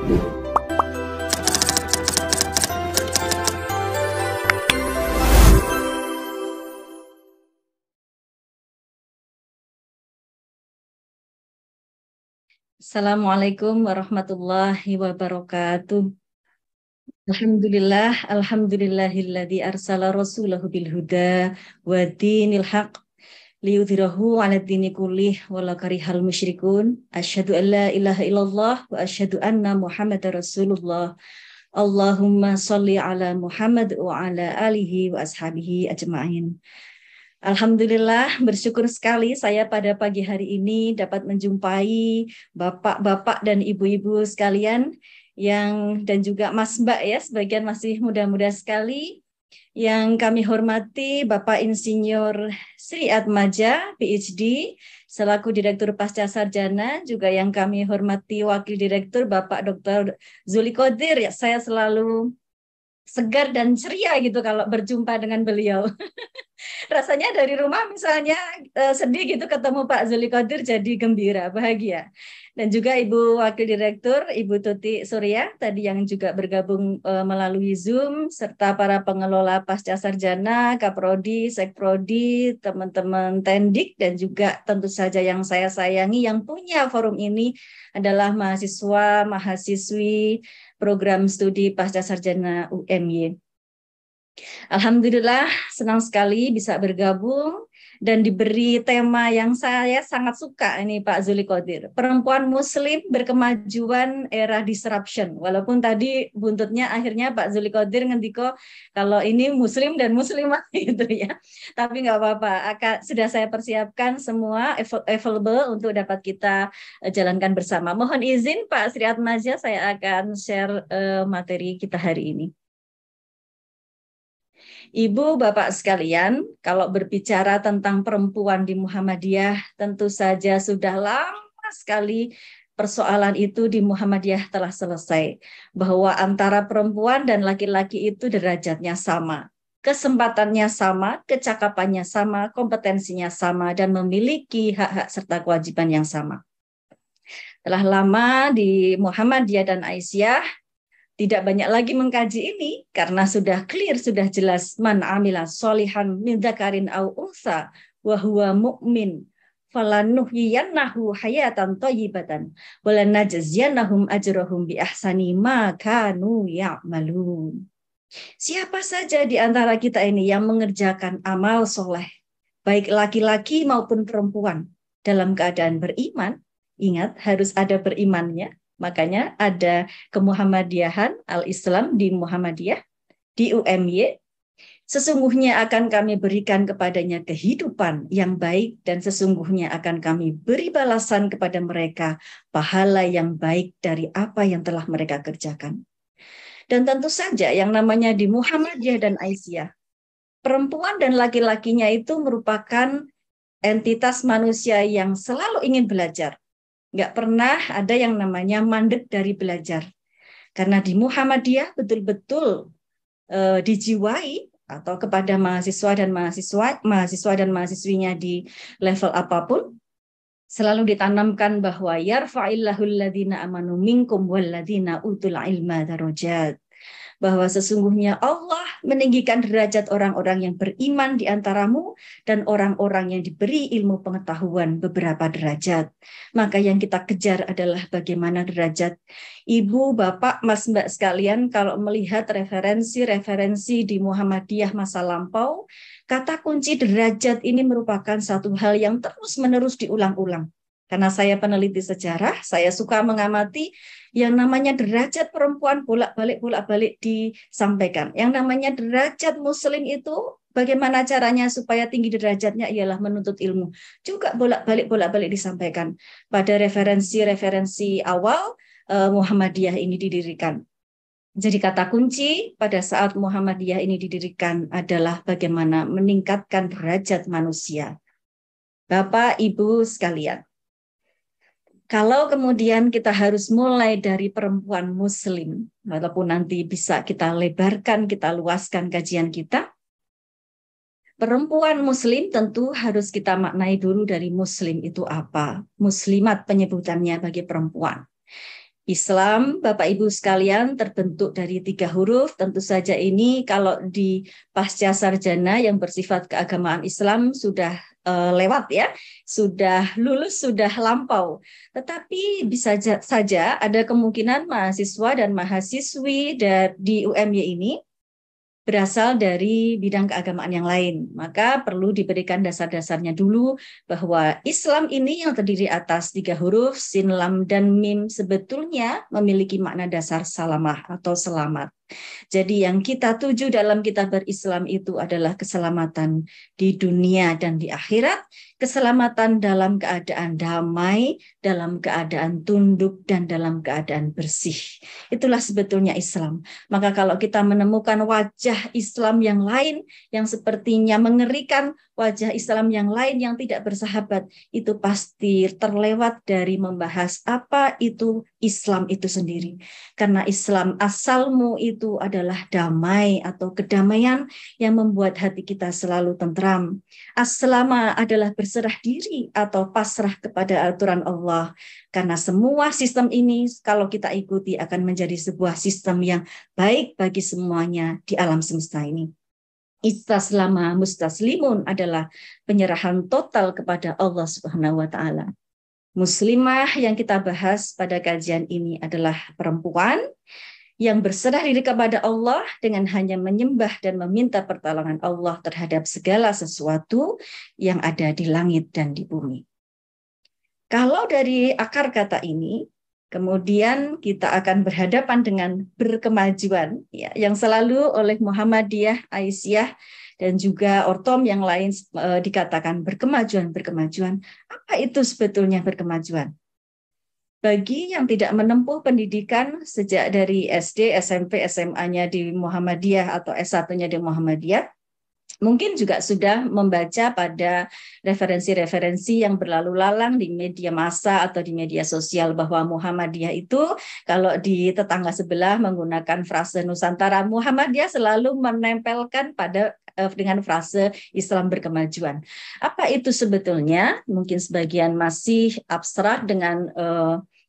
Assalamualaikum warahmatullahi wabarakatuh. Alhamdulillahilladzi arsala rasulahu bil huda wa dinil haq liyudhhirahu 'ala dini kullih walau karihal musyrikun. Asyhadu an la ilaha illallah wa asyhadu anna Muhammadar Rasulullah. Allahumma shalli ala Muhammad wa ala alihi wa ashabihi ajma'in. Alhamdulillah, bersyukur sekali saya pada pagi hari ini dapat menjumpai bapak-bapak dan ibu-ibu sekalian dan juga Mas Mbak ya, sebagian masih muda-muda sekali. Yang kami hormati Bapak Insinyur Sri Atmaja, PhD, selaku Direktur Pasca Sarjana, juga yang kami hormati Wakil Direktur Bapak Dr. Zuli Qodir. Ya, saya selalu segar dan ceria gitu kalau berjumpa dengan beliau. Rasanya dari rumah misalnya sedih gitu ketemu Pak Zuli Qodir jadi gembira, bahagia. Dan juga Ibu Wakil Direktur, Ibu Tuti Surya, tadi yang juga bergabung melalui Zoom, serta para pengelola Pasca Sarjana, Kaprodi, Sekprodi, teman-teman Tendik, dan juga tentu saja yang saya sayangi yang punya forum ini adalah mahasiswa, mahasiswi program studi Pasca Sarjana UMY. Alhamdulillah senang sekali bisa bergabung dan diberi tema yang saya sangat suka ini Pak Zuli Qodir. Perempuan Muslim berkemajuan era disruption. Walaupun tadi buntutnya akhirnya Pak Zuli Qodir ngendiko kalau ini Muslim dan Muslimah gitu ya. Tapi nggak apa-apa. Sudah saya persiapkan semua available untuk dapat kita jalankan bersama. Mohon izin Pak Sri Atmaja, saya akan share materi kita hari ini. Ibu, Bapak sekalian, kalau berbicara tentang perempuan di Muhammadiyah, tentu saja sudah lama sekali persoalan itu di Muhammadiyah telah selesai. Bahwa antara perempuan dan laki-laki itu derajatnya sama. Kesempatannya sama, kecakapannya sama, kompetensinya sama, dan memiliki hak-hak serta kewajiban yang sama. Telah lama di Muhammadiyah dan Aisyah, tidak banyak lagi mengkaji ini karena sudah clear, sudah jelas man amila sholihan min dzakarin au unsa wa huwa mu'min falanuhyiyannahu hayatan thayyibatan wa lanajziyannahum ajrahum bi ahsani ma kanu ya'malun. Siapa saja di antara kita ini yang mengerjakan amal soleh, baik laki-laki maupun perempuan, dalam keadaan beriman, ingat harus ada berimannya. Makanya ada kemuhammadiyahan, al-Islam di Muhammadiyah, di UMY. Sesungguhnya akan kami berikan kepadanya kehidupan yang baik dan sesungguhnya akan kami beri balasan kepada mereka pahala yang baik dari apa yang telah mereka kerjakan. Dan tentu saja yang namanya di Muhammadiyah dan Aisyah, perempuan dan laki-lakinya itu merupakan entitas manusia yang selalu ingin belajar. Nggak pernah ada yang namanya mandek dari belajar. Karena di Muhammadiyah betul-betul dijiwai atau kepada mahasiswa dan mahasiswinya di level apapun, selalu ditanamkan bahwa yarfa'illahu alladhina amanu minkum walladhina utul ilma darajat. Bahwa sesungguhnya Allah meninggikan derajat orang-orang yang beriman di antaramu dan orang-orang yang diberi ilmu pengetahuan beberapa derajat. Maka yang kita kejar adalah bagaimana derajat Ibu, Bapak, Mas, Mbak sekalian kalau melihat referensi-referensi di Muhammadiyah masa lampau, kata kunci derajat ini merupakan satu hal yang terus-menerus diulang-ulang. Karena saya peneliti sejarah, saya suka mengamati yang namanya derajat perempuan bolak-balik disampaikan. Yang namanya derajat muslim itu bagaimana caranya supaya tinggi derajatnya ialah menuntut ilmu. Juga bolak-balik disampaikan. Pada referensi-referensi awal Muhammadiyah ini didirikan. Jadi kata kunci pada saat Muhammadiyah ini didirikan adalah bagaimana meningkatkan derajat manusia. Bapak, Ibu sekalian. Kalau kemudian kita harus mulai dari perempuan muslim, walaupun nanti bisa kita lebarkan, kita luaskan kajian kita, perempuan muslim tentu harus kita maknai dulu dari muslim itu apa. Muslimat penyebutannya bagi perempuan. Islam, Bapak Ibu sekalian, terbentuk dari 3 huruf. Tentu saja ini kalau di pasca sarjana yang bersifat keagamaan Islam sudah lewat ya, sudah lulus, sudah lampau. Tetapi bisa saja ada kemungkinan mahasiswa dan mahasiswi di UMY ini berasal dari bidang keagamaan yang lain. Maka perlu diberikan dasar-dasarnya dulu bahwa Islam ini yang terdiri atas 3 huruf, sin, lam, dan mim sebetulnya memiliki makna dasar salamah atau selamat. Jadi yang kita tuju dalam kita berislam itu adalah keselamatan di dunia dan di akhirat, keselamatan dalam keadaan damai, dalam keadaan tunduk, dan dalam keadaan bersih. Itulah sebetulnya Islam. Maka kalau kita menemukan wajah Islam yang lain, yang sepertinya mengerikan, wajah Islam yang lain yang tidak bersahabat, itu pasti terlewat dari membahas apa itu Islam itu sendiri. Karena Islam asalmu itu adalah damai atau kedamaian yang membuat hati kita selalu tentram. Aslama adalah berserah diri atau pasrah kepada aturan Allah. Karena semua sistem ini kalau kita ikuti akan menjadi sebuah sistem yang baik bagi semuanya di alam semesta ini. Istaslama mustaslimun adalah penyerahan total kepada Allah Subhanahu wa taala. Muslimah yang kita bahas pada kajian ini adalah perempuan yang berserah diri kepada Allah dengan hanya menyembah dan meminta pertolongan Allah terhadap segala sesuatu yang ada di langit dan di bumi. Kalau dari akar kata ini, kemudian kita akan berhadapan dengan berkemajuan, ya, yang selalu oleh Muhammadiyah, Aisyah, dan juga ortom yang lain dikatakan berkemajuan. Apa itu sebetulnya berkemajuan? Bagi yang tidak menempuh pendidikan sejak dari SD, SMP, SMA-nya di Muhammadiyah atau S1-nya di Muhammadiyah, mungkin juga sudah membaca pada referensi-referensi yang berlalu lalang di media massa atau di media sosial bahwa Muhammadiyah itu kalau di tetangga sebelah menggunakan frase Nusantara, Muhammadiyah selalu menempelkan pada dengan frase Islam berkemajuan. Apa itu sebetulnya? Mungkin sebagian masih abstrak dengan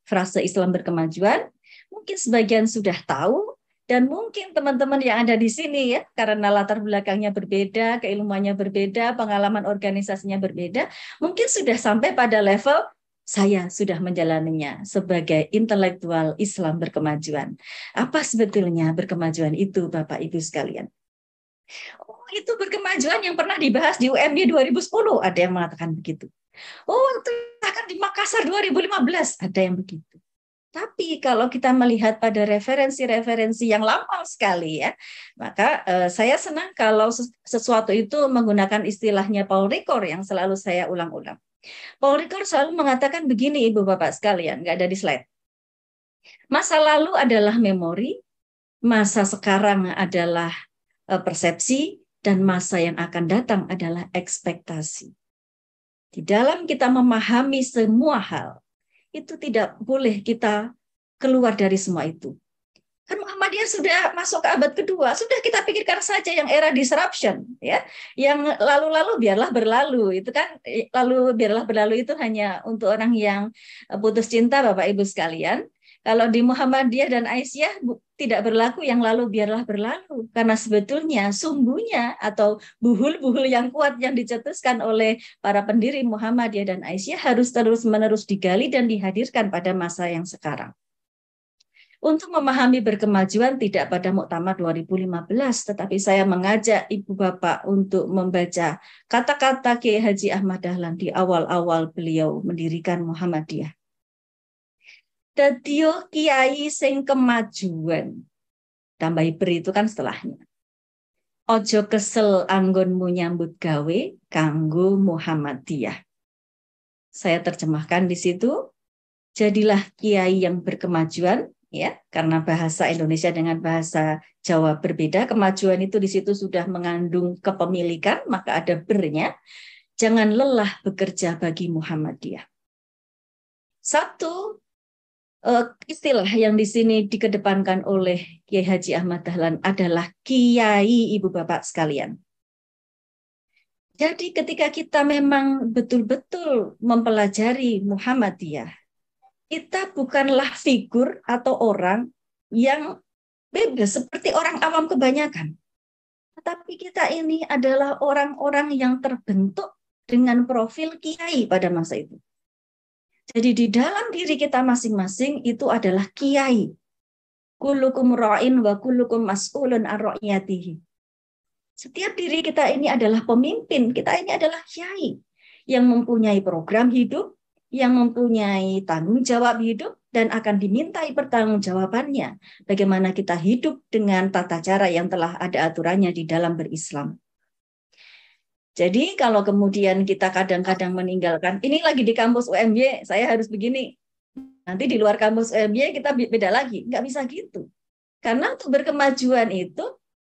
frase Islam berkemajuan. Mungkin sebagian sudah tahu. Dan mungkin teman-teman yang ada di sini ya, karena latar belakangnya berbeda, keilmuannya berbeda, pengalaman organisasinya berbeda, mungkin sudah sampai pada level saya sudah menjalaninya sebagai intelektual Islam berkemajuan. Apa sebetulnya berkemajuan itu, Bapak Ibu sekalian? Oh, itu berkemajuan yang pernah dibahas di UMY 2010, ada yang mengatakan begitu. Oh, itu akan di Makassar 2015, ada yang begitu. Tapi kalau kita melihat pada referensi-referensi yang lama sekali ya, maka saya senang kalau sesuatu itu menggunakan istilahnya Paul Ricoeur yang selalu saya ulang-ulang. Paul Ricoeur selalu mengatakan begini, Ibu Bapak sekalian, nggak ada di slide. Masa lalu adalah memori, masa sekarang adalah persepsi, dan masa yang akan datang adalah ekspektasi. Di dalam kita memahami semua hal, itu tidak boleh kita keluar dari semua itu. Kan Muhammadiyah sudah masuk ke abad kedua, sudah kita pikirkan saja yang era disruption, ya, yang lalu-lalu biarlah berlalu, itu kan lalu biarlah berlalu itu hanya untuk orang yang putus cinta, Bapak Ibu sekalian. Kalau di Muhammadiyah dan Aisyah tidak berlaku yang lalu biarlah berlalu, karena sebetulnya sumbunya atau buhul-buhul yang kuat yang dicetuskan oleh para pendiri Muhammadiyah dan Aisyah harus terus-menerus digali dan dihadirkan pada masa yang sekarang. Untuk memahami berkemajuan tidak pada Muktamar 2015, tetapi saya mengajak Ibu Bapak untuk membaca kata-kata Kiai Haji Ahmad Dahlan di awal-awal beliau mendirikan Muhammadiyah. Dadiyo kiai sing kemajuan. Tambahi beri itu kan setelahnya. Ojo kesel anggonmu nyambut gawe kanggo Muhammadiyah. Saya terjemahkan di situ. Jadilah kiai yang berkemajuan, ya, karena bahasa Indonesia dengan bahasa Jawa berbeda. Kemajuan itu di situ sudah mengandung kepemilikan, maka ada bernya. Jangan lelah bekerja bagi Muhammadiyah. Satu istilah yang di sini dikedepankan oleh Kiai Haji Ahmad Dahlan adalah kiai, Ibu Bapak sekalian. Jadi ketika kita memang betul-betul mempelajari Muhammadiyah, kita bukanlah figur atau orang yang bebas seperti orang awam kebanyakan. Tetapi kita ini adalah orang-orang yang terbentuk dengan profil kiai pada masa itu. Jadi di dalam diri kita masing-masing itu adalah kiai. Kullukum ra'in wa kullukum mas'ulun an ra'iyatihi. Setiap diri kita ini adalah pemimpin, kita ini adalah kiai yang mempunyai program hidup, yang mempunyai tanggung jawab hidup, dan akan dimintai pertanggungjawabannya bagaimana kita hidup dengan tata cara yang telah ada aturannya di dalam berislam. Jadi kalau kemudian kita kadang-kadang meninggalkan, ini lagi di kampus UMY, saya harus begini. Nanti di luar kampus UMY kita beda lagi. Nggak bisa gitu. Karena untuk berkemajuan itu,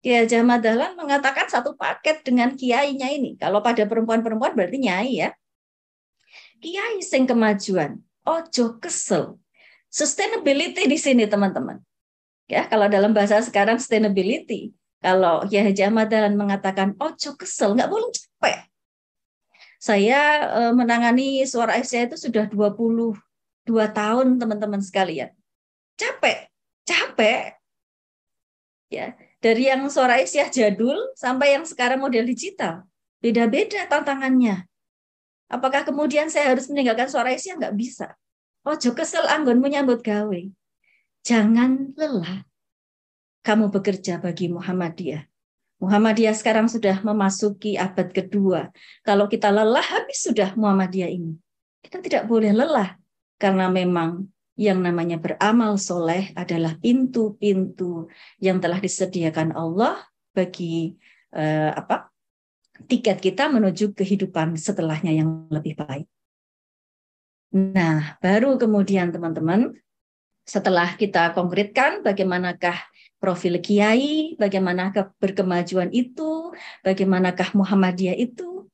Kiai Haji Ahmad Dahlan mengatakan satu paket dengan kiainya ini. Kalau pada perempuan-perempuan berarti nyai ya. Kiai sing kemajuan, ojo kesel. Sustainability di sini teman-teman. Ya, kalau dalam bahasa sekarang sustainability. Kalau Kiai Haji Ahmad Dahlan mengatakan ojo kesel, nggak boleh capek. Saya menangani Suara Aisyah itu sudah 22 tahun teman-teman sekalian. Capek. Ya, dari yang Suara Aisyah jadul sampai yang sekarang model digital. Beda-beda tantangannya. Apakah kemudian saya harus meninggalkan Suara Aisyah? Nggak bisa. Ojo kesel anggon menyambut gawe. Jangan lelah kamu bekerja bagi Muhammadiyah. Muhammadiyah sekarang sudah memasuki abad kedua. Kalau kita lelah, habis sudah Muhammadiyah ini. Kita tidak boleh lelah, karena memang yang namanya beramal soleh adalah pintu-pintu yang telah disediakan Allah bagi tiket kita menuju kehidupan setelahnya yang lebih baik. Nah, baru kemudian teman-teman, setelah kita konkretkan bagaimanakah profil kiai, bagaimanakah berkemajuan itu, bagaimanakah Muhammadiyah itu,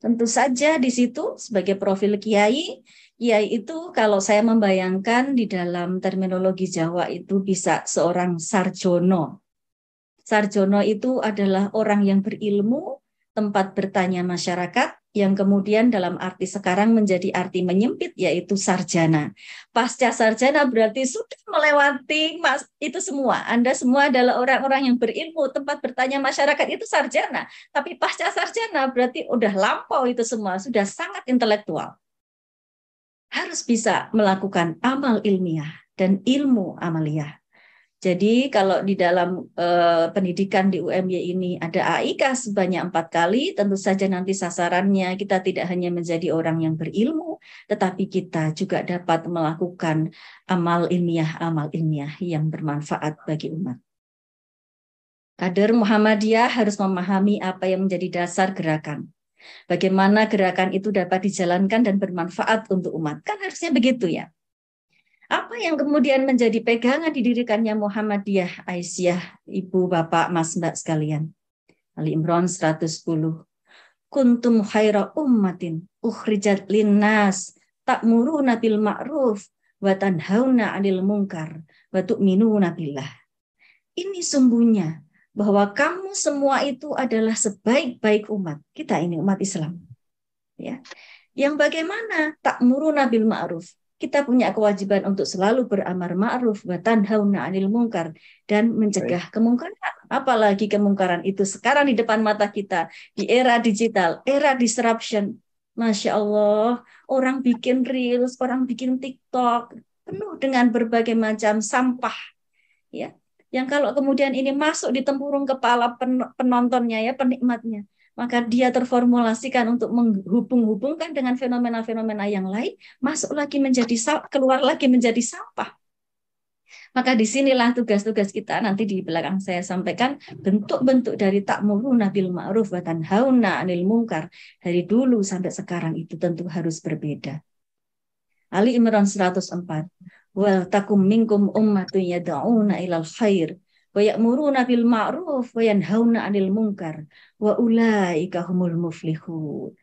tentu saja di situ sebagai profil kiai itu kalau saya membayangkan di dalam terminologi Jawa itu bisa seorang sarjono. Sarjono itu adalah orang yang berilmu, tempat bertanya masyarakat, yang kemudian dalam arti sekarang menjadi arti menyempit, yaitu sarjana. Pasca sarjana berarti sudah melewati itu semua. Anda semua adalah orang-orang yang berilmu, tempat bertanya masyarakat itu sarjana. Tapi pasca sarjana berarti udah lampau itu semua, sudah sangat intelektual. Harus bisa melakukan amal ilmiah dan ilmu amaliyah. Jadi kalau di dalam pendidikan di UMY ini ada AIK sebanyak 4 kali, tentu saja nanti sasarannya kita tidak hanya menjadi orang yang berilmu, tetapi kita juga dapat melakukan amal ilmiah yang bermanfaat bagi umat. Kader Muhammadiyah harus memahami apa yang menjadi dasar gerakan. Bagaimana gerakan itu dapat dijalankan dan bermanfaat untuk umat. Kan harusnya begitu ya. Apa yang kemudian menjadi pegangan didirikannya Muhammadiyah Aisyah, Ibu, Bapak, Mas, Mbak sekalian? Ali Imran 110. Kuntum khaira ummatin ukhrijat linnas ta'muruna bil ma'ruf wa tanhauna 'anil munkar wa tu'minuna billah. Ini sungguhnya bahwa kamu semua itu adalah sebaik-baik umat. Kita ini umat Islam. Ya. Yang bagaimana ta'muruna bil ma'ruf? Kita punya kewajiban untuk selalu beramar ma'ruf wa tanhauna 'anil munkar dan mencegah kemungkaran. Apalagi kemungkaran itu sekarang di depan mata kita di era digital, era disruption. Masya Allah, orang bikin reels, orang bikin TikTok penuh dengan berbagai macam sampah, ya. Yang kalau kemudian ini masuk di tempurung kepala penontonnya, ya, penikmatnya, maka dia terformulasikan untuk menghubung-hubungkan dengan fenomena-fenomena yang lain, keluar lagi menjadi sampah. Maka disinilah tugas-tugas kita, nanti di belakang saya sampaikan bentuk-bentuk dari ta'muruna bil ma'ruf wa tanhauna 'anil munkar dari dulu sampai sekarang itu tentu harus berbeda. Ali Imran 104. Wal takum minkum ummatun yad'una ilal khair wa ya'muruna bil ma'ruf wa yanhauna 'anil munkar wa ulaika humul muflihun.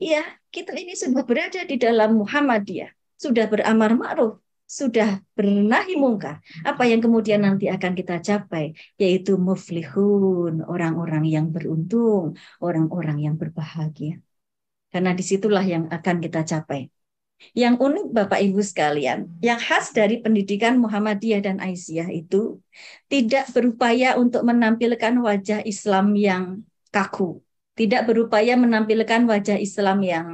Iya, kita ini sudah berada di dalam Muhammadiyah, sudah beramar ma'ruf, sudah bernahi mungkar. Apa yang kemudian nanti akan kita capai, yaitu muflihun, orang-orang yang beruntung, orang-orang yang berbahagia. Karena disitulah yang akan kita capai. Yang unik Bapak Ibu sekalian, yang khas dari pendidikan Muhammadiyah dan Aisyah itu tidak berupaya untuk menampilkan wajah Islam yang kaku, tidak berupaya menampilkan wajah Islam yang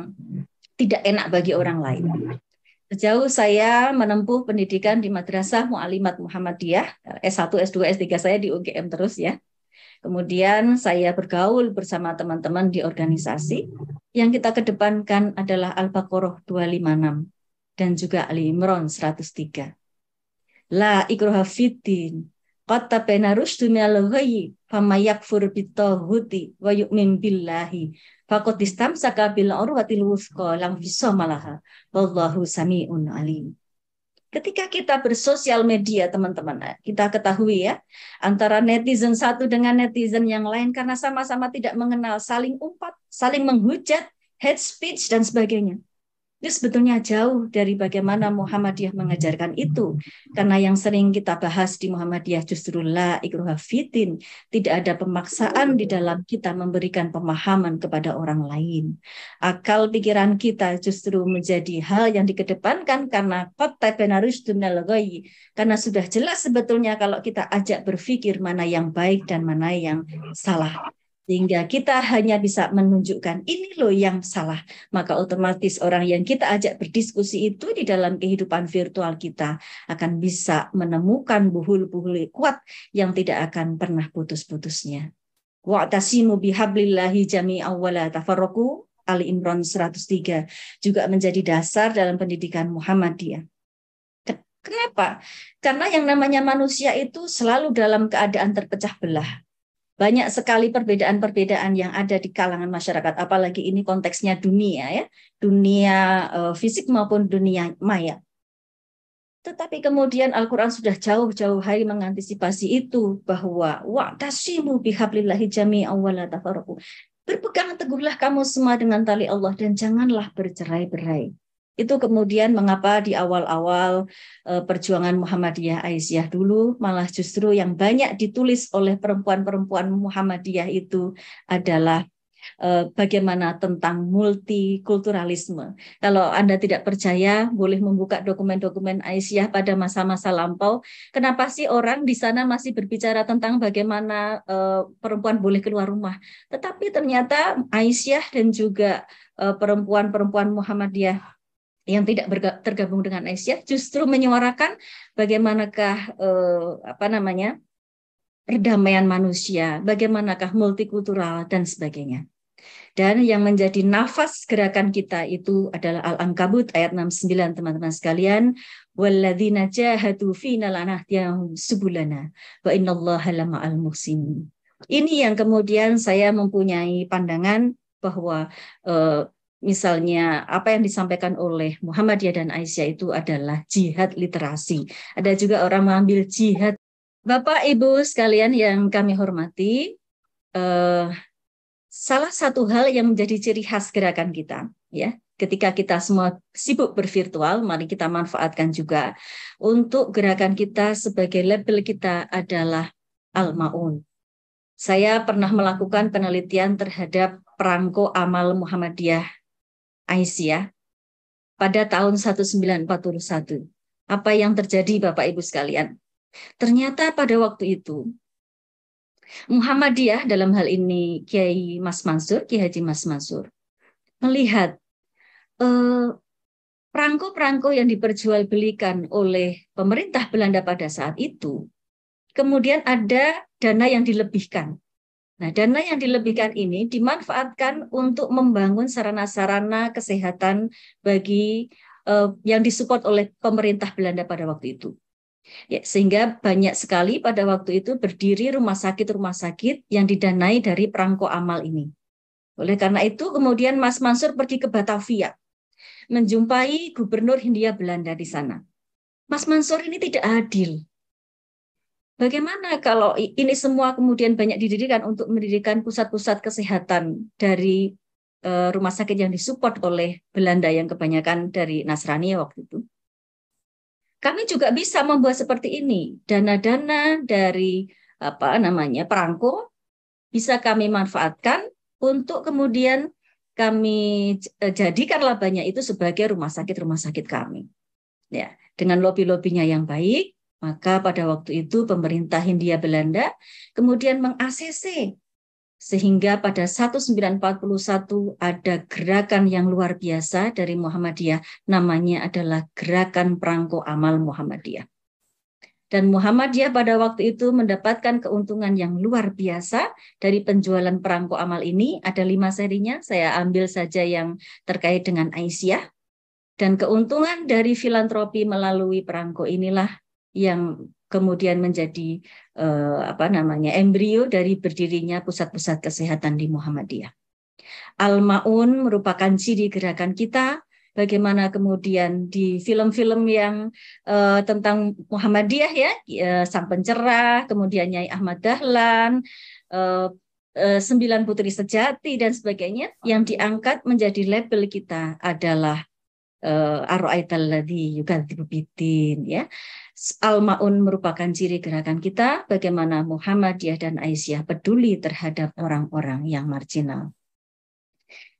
tidak enak bagi orang lain. Sejauh saya menempuh pendidikan di Madrasah Mu'alimat Muhammadiyah, S1, S2, S3 saya di UGM terus ya. Kemudian saya bergaul bersama teman-teman di organisasi. Yang kita kedepankan adalah Al-Baqarah 256 dan juga Ali Imran 103. La ikroha fiddin, qad tabayyana rusydu minal ghayyi, faman yakfur bitaghuti wa yu'min billahi faqad istamsaka bil urwatil wuthqa lam fisama laha wallahu samiun alim. Ketika kita bersosial media, teman-teman, kita ketahui ya, antara netizen satu dengan netizen yang lain karena sama-sama tidak mengenal, saling umpat, saling menghujat, hate speech, dan sebagainya. Itu sebetulnya jauh dari bagaimana Muhammadiyah mengajarkan itu. Karena yang sering kita bahas di Muhammadiyah justru la ikruha fitin. Tidak ada pemaksaan di dalam kita memberikan pemahaman kepada orang lain. Akal pikiran kita justru menjadi hal yang dikedepankan karena karena sudah jelas sebetulnya kalau kita ajak berpikir mana yang baik dan mana yang salah. Sehingga kita hanya bisa menunjukkan ini loh yang salah. Maka otomatis orang yang kita ajak berdiskusi itu di dalam kehidupan virtual kita akan bisa menemukan buhul-buhul kuat yang tidak akan pernah putus-putusnya. Wa'tasimu bihablillahi jami'an wa la tafarraqu, Ali Imran 103 juga menjadi dasar dalam pendidikan Muhammadiyah. Kenapa? Karena yang namanya manusia itu selalu dalam keadaan terpecah belah. Banyak sekali perbedaan-perbedaan yang ada di kalangan masyarakat, apalagi ini konteksnya dunia ya, dunia fisik maupun dunia maya. Tetapi kemudian Al-Quran sudah jauh-jauh hari mengantisipasi itu bahwa wa'tasimu bihablillahi jami'an wa la tafarraqu. Berpegang teguhlah kamu semua dengan tali Allah dan janganlah bercerai-berai. Itu kemudian mengapa di awal-awal perjuangan Muhammadiyah Aisyah dulu malah justru yang banyak ditulis oleh perempuan-perempuan Muhammadiyah itu adalah bagaimana tentang multikulturalisme. Kalau Anda tidak percaya, boleh membuka dokumen-dokumen Aisyah pada masa-masa lampau. Kenapa sih orang di sana masih berbicara tentang bagaimana perempuan boleh keluar rumah? Tetapi ternyata Aisyah dan juga perempuan-perempuan Muhammadiyah yang tidak tergabung dengan Aisyah justru menyuarakan bagaimanakah perdamaian manusia, bagaimanakah multikultural dan sebagainya. Dan yang menjadi nafas gerakan kita itu adalah Al-Ankabut ayat 69 teman-teman sekalian, walladzina jahadu fina lanahdiyahum subulana wa innallaha lama'al muhsinin. Ini yang kemudian saya mempunyai pandangan bahwa misalnya apa yang disampaikan oleh Muhammadiyah dan Aisyah itu adalah jihad literasi. Ada juga orang mengambil jihad. Bapak Ibu sekalian yang kami hormati, salah satu hal yang menjadi ciri khas gerakan kita, ya, ketika kita semua sibuk bervirtual, mari kita manfaatkan juga untuk gerakan kita sebagai label kita adalah Al-Ma'un. Saya pernah melakukan penelitian terhadap perangko amal Muhammadiyah Aisyah pada tahun 1941. Apa yang terjadi Bapak Ibu sekalian? Ternyata pada waktu itu Muhammadiyah dalam hal ini Kiai Mas Mansur, Kiai Haji Mas Mansur, melihat perangko-perangko yang diperjualbelikan oleh pemerintah Belanda pada saat itu, kemudian ada dana yang dilebihkan. Nah, dana yang dilebihkan ini dimanfaatkan untuk membangun sarana-sarana kesehatan bagi yang disupport oleh pemerintah Belanda pada waktu itu. Ya, sehingga banyak sekali pada waktu itu berdiri rumah sakit yang didanai dari perangko amal ini. Oleh karena itu, kemudian Mas Mansur pergi ke Batavia, menjumpai Gubernur Hindia Belanda di sana. Mas Mansur ini tidak adil. Bagaimana kalau ini semua kemudian banyak didirikan untuk mendirikan pusat-pusat kesehatan dari rumah sakit yang disupport oleh Belanda yang kebanyakan dari Nasrani waktu itu? Kami juga bisa membuat seperti ini. Dana-dana dari perangko bisa kami manfaatkan untuk kemudian kami jadikan labanya itu sebagai rumah sakit kami. Ya, dengan lobi-lobinya yang baik, maka pada waktu itu pemerintah Hindia Belanda kemudian meng-ACC sehingga pada 1941 ada gerakan yang luar biasa dari Muhammadiyah, namanya adalah Gerakan Perangko Amal Muhammadiyah. Dan Muhammadiyah pada waktu itu mendapatkan keuntungan yang luar biasa dari penjualan perangko amal ini. Ada 5 serinya, saya ambil saja yang terkait dengan Aisyah. Dan keuntungan dari filantropi melalui perangko inilah yang kemudian menjadi embrio dari berdirinya pusat-pusat kesehatan di Muhammadiyah. Al-Ma'un merupakan ciri gerakan kita. Bagaimana kemudian di film-film yang tentang Muhammadiyah ya, Sang Pencerah, kemudian Nyai Ahmad Dahlan, 9 Putri Sejati dan sebagainya, yang diangkat menjadi label kita adalah Ar-Ra'aital ladzi yukadzibu biddin ya. Al-Ma'un merupakan ciri gerakan kita, bagaimana Muhammadiyah dan Aisyah peduli terhadap orang-orang yang marginal.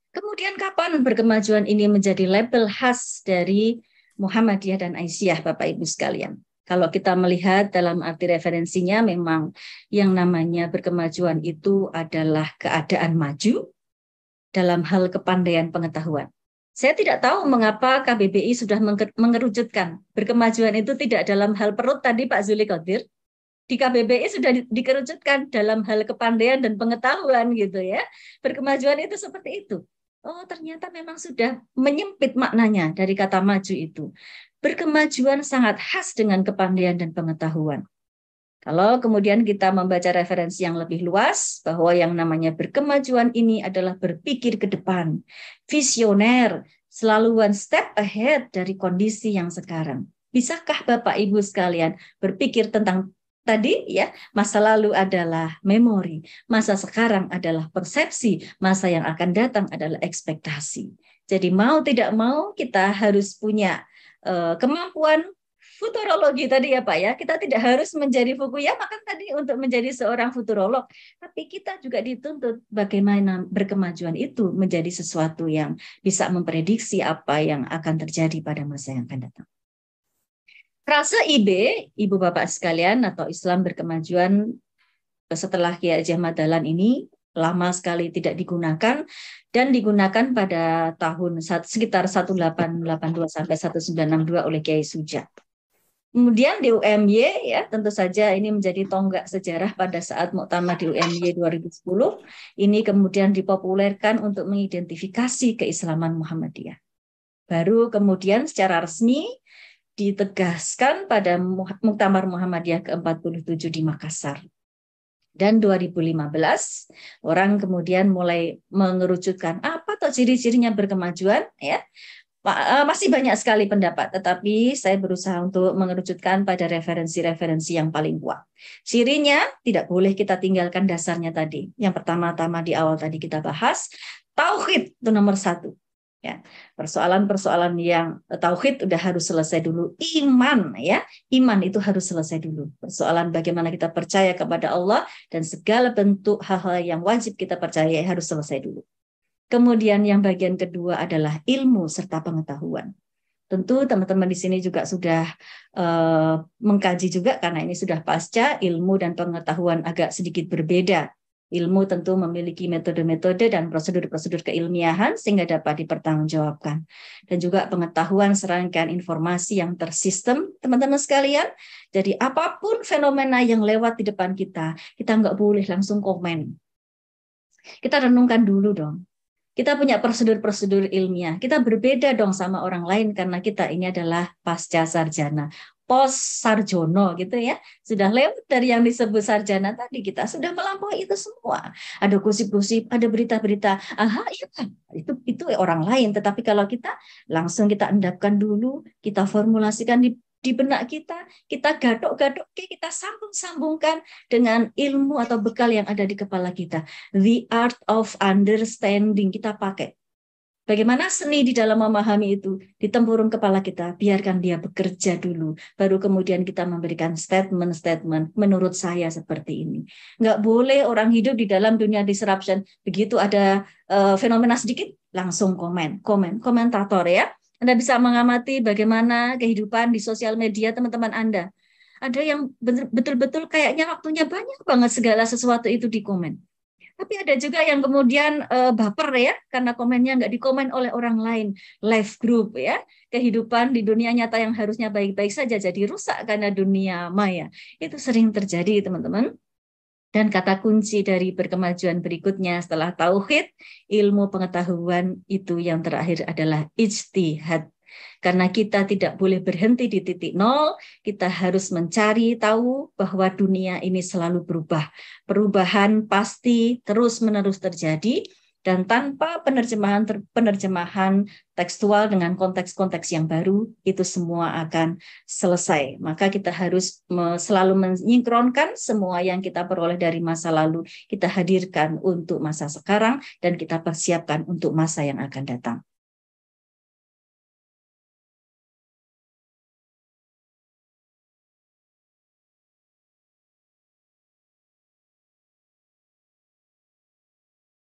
Kemudian kapan berkemajuan ini menjadi label khas dari Muhammadiyah dan Aisyah, Bapak Ibu sekalian? Kalau kita melihat dalam arti referensinya, memang yang namanya berkemajuan itu adalah keadaan maju dalam hal kepandaian pengetahuan. Saya tidak tahu mengapa KBBI sudah mengerucutkan berkemajuan itu tidak dalam hal perut tadi Pak Zuli Qadir. Di KBBI sudah dikerucutkan dalam hal kepandaian dan pengetahuan gitu ya. Berkemajuan itu seperti itu. Oh, ternyata memang sudah menyempit maknanya dari kata maju itu. Berkemajuan sangat khas dengan kepandaian dan pengetahuan. Kalau kemudian kita membaca referensi yang lebih luas, bahwa yang namanya berkemajuan ini adalah berpikir ke depan, visioner, selalu one step ahead dari kondisi yang sekarang. Bisakah Bapak Ibu sekalian berpikir tentang tadi ya, masa lalu adalah memori, masa sekarang adalah persepsi, masa yang akan datang adalah ekspektasi. Jadi mau tidak mau kita harus punya kemampuan futurologi tadi ya Pak ya. Kita tidak harus menjadi Fukuyama kan tadi untuk menjadi seorang futurolog, tapi kita juga dituntut bagaimana berkemajuan itu menjadi sesuatu yang bisa memprediksi apa yang akan terjadi pada masa yang akan datang. Frase IB, Ibu Bapak sekalian, atau Islam berkemajuan setelah Kiai Haji Ahmad Dahlan ini lama sekali tidak digunakan dan digunakan pada tahun sekitar 1882 sampai 1962 oleh Kiai Suja. Kemudian di UMY ya tentu saja ini menjadi tonggak sejarah pada saat muktamar di UMY 2010 ini kemudian dipopulerkan untuk mengidentifikasi keislaman Muhammadiyah. Baru kemudian secara resmi ditegaskan pada Muktamar Muhammadiyah ke-47 di Makassar. Dan 2015 orang kemudian mulai mengerucutkan apa tuh ciri-cirinya berkemajuan ya. Masih banyak sekali pendapat, tetapi saya berusaha untuk mengerucutkan pada referensi-referensi yang paling kuat. Cirinya tidak boleh kita tinggalkan dasarnya tadi. Yang pertama-tama di awal tadi kita bahas, tauhid itu nomor 1. Ya, persoalan-persoalan yang tauhid udah harus selesai dulu. Iman ya, iman itu harus selesai dulu. Persoalan bagaimana kita percaya kepada Allah dan segala bentuk hal-hal yang wajib kita percaya harus selesai dulu. Kemudian yang bagian kedua adalah ilmu serta pengetahuan. Tentu teman-teman di sini juga sudah mengkaji juga karena ini sudah pasca, ilmu dan pengetahuan agak sedikit berbeda. Ilmu tentu memiliki metode-metode dan prosedur-prosedur keilmiahan sehingga dapat dipertanggungjawabkan. Dan juga pengetahuan serangkaian informasi yang tersistem, teman-teman sekalian. Jadi apapun fenomena yang lewat di depan kita nggak boleh langsung komen. Kita renungkan dulu dong. Kita punya prosedur-prosedur ilmiah. Kita berbeda dong sama orang lain karena kita ini adalah pasca sarjana. Pos sarjono gitu ya, sudah lewat dari yang disebut sarjana tadi, kita sudah melampaui itu semua. Ada gosip-gosip, ada berita-berita, iya kan, itu orang lain. Tetapi kalau kita langsung kita endapkan dulu, kita formulasikan di benak kita gadok-gadok, kita sambung-sambungkan dengan ilmu atau bekal yang ada di kepala kita. The art of understanding kita pakai. Bagaimana seni di dalam memahami itu? Di tempurung kepala kita, biarkan dia bekerja dulu. Baru kemudian kita memberikan statement-statement, menurut saya seperti ini. Nggak boleh orang hidup di dalam dunia disruption. Begitu ada fenomena sedikit, langsung komentator ya. Anda bisa mengamati bagaimana kehidupan di sosial media teman-teman Anda. Ada yang betul-betul kayaknya waktunya banyak banget segala sesuatu itu di komen. Tapi ada juga yang kemudian baper ya, karena komennya nggak dikomen oleh orang lain. Live group ya, kehidupan di dunia nyata yang harusnya baik-baik saja jadi rusak karena dunia maya. Itu sering terjadi teman-teman. Dan kata kunci dari berkemajuan berikutnya setelah tauhid, ilmu pengetahuan itu yang terakhir adalah ijtihad. Karena kita tidak boleh berhenti di titik nol, kita harus mencari tahu bahwa dunia ini selalu berubah. Perubahan pasti terus-menerus terjadi, dan tanpa penerjemahan tekstual dengan konteks-konteks yang baru, itu semua akan selesai. Maka kita harus selalu menyinkronkan semua yang kita peroleh dari masa lalu, kita hadirkan untuk masa sekarang, dan kita persiapkan untuk masa yang akan datang.